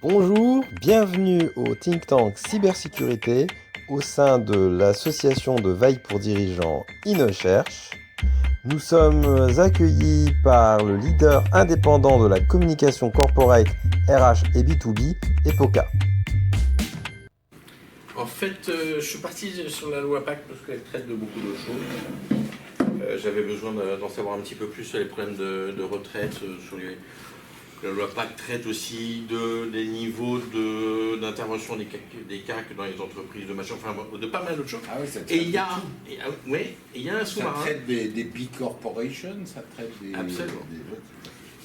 Bonjour, bienvenue au think tank cybersécurité au sein de l'association de veille pour dirigeants InnoCherche. Nous sommes accueillis par le leader indépendant de la communication corporate RH et B2B, EPOCA. En fait, je suis parti sur la loi PAC parce qu'elle traite de beaucoup de choses. J'avais besoin d'en savoir un petit peu plus sur les problèmes de retraite, la loi PAC traite aussi des niveaux d'intervention des CAC dans les entreprises, de machin, enfin de pas mal d'autres choses. Ah oui, ça traite Et il y a un sous-marin. Ça traite des big corporations, ça traite des... Absolument.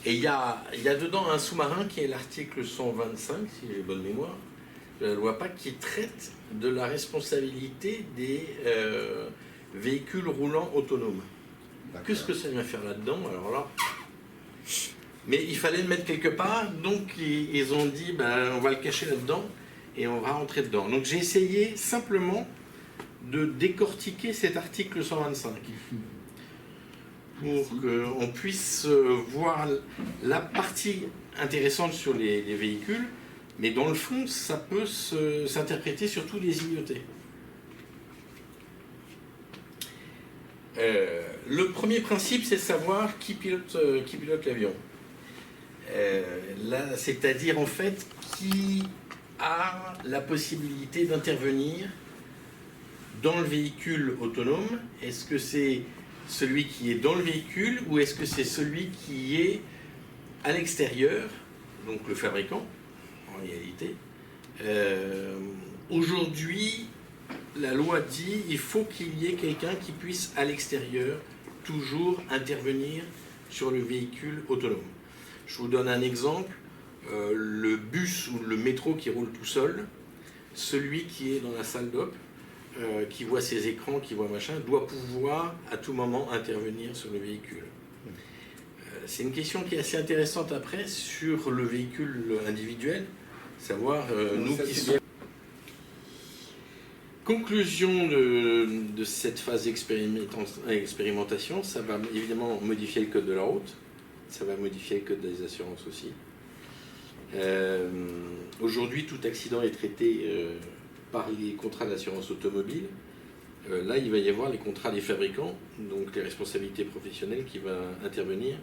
Et il y a dedans un sous-marin qui est l'article 125, si j'ai bonne mémoire, de la loi PAC, qui traite de la responsabilité des véhicules roulants autonomes. Qu'est-ce que ça vient faire là-dedans? Alors là... Mais il fallait le mettre quelque part, donc ils ont dit on va le cacher là-dedans et on va rentrer dedans. Donc j'ai essayé simplement de décortiquer cet article 125 pour qu'on puisse voir la partie intéressante sur les véhicules, mais dans le fond ça peut s'interpréter sur tous les immunité. Le premier principe, c'est de savoir qui pilote l'avion. C'est-à-dire en fait qui a la possibilité d'intervenir dans le véhicule autonome. Est-ce que c'est celui qui est dans le véhicule ou est-ce que c'est celui qui est à l'extérieur, donc le fabricant en réalité. Aujourd'hui, la loi dit qu'il faut qu'il y ait quelqu'un qui puisse à l'extérieur toujours intervenir sur le véhicule autonome. Je vous donne un exemple, le bus ou le métro qui roule tout seul, celui qui est dans la salle d'op, qui voit ses écrans, qui voit machin, doit pouvoir à tout moment intervenir sur le véhicule. C'est une question qui est assez intéressante après sur le véhicule individuel, savoir nous qui sommes... Conclusion de cette phase d'expérimentation, ça va évidemment modifier le code de la route. Ça va modifier le code des assurances aussi. Aujourd'hui, tout accident est traité par les contrats d'assurance automobile. Là, il va y avoir les contrats des fabricants, donc les responsabilités professionnelles qui vont intervenir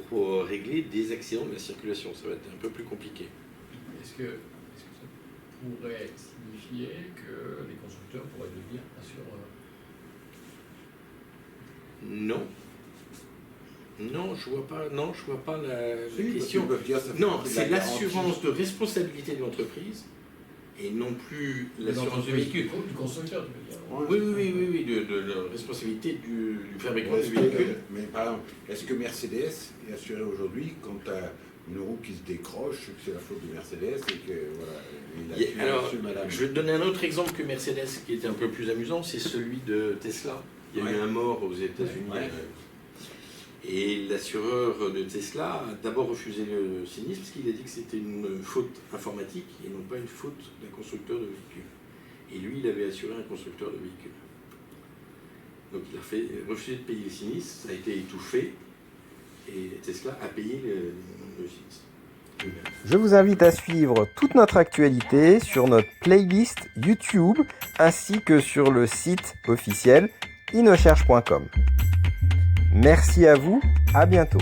pour régler des accidents de la circulation. Ça va être un peu plus compliqué. Est-ce que ça pourrait signifier que les constructeurs pourraient devenir assureurs? Non. Non, je vois pas la question. Non, c'est l'assurance de responsabilité de l'entreprise et non plus l'assurance du véhicule. Du constructeur, tu Oui, veux dire. oui, de la responsabilité du fabricant du véhicule. Mais par exemple, est-ce que Mercedes est assuré aujourd'hui quand tu as une roue qui se décroche, que c'est la faute de Mercedes et que voilà. Alors, je vais te donner un autre exemple que Mercedes qui était un peu plus amusant, c'est celui de Tesla. Il y a eu un mort aux États-Unis. Et l'assureur de Tesla a d'abord refusé le sinistre parce qu'il a dit que c'était une faute informatique et non pas une faute d'un constructeur de véhicule. Et lui, il avait assuré un constructeur de véhicule. Donc il a refusé de payer le sinistre, ça a été étouffé et Tesla a payé le sinistre. Je vous invite à suivre toute notre actualité sur notre playlist YouTube ainsi que sur le site officiel innocherche.com. Merci à vous, à bientôt.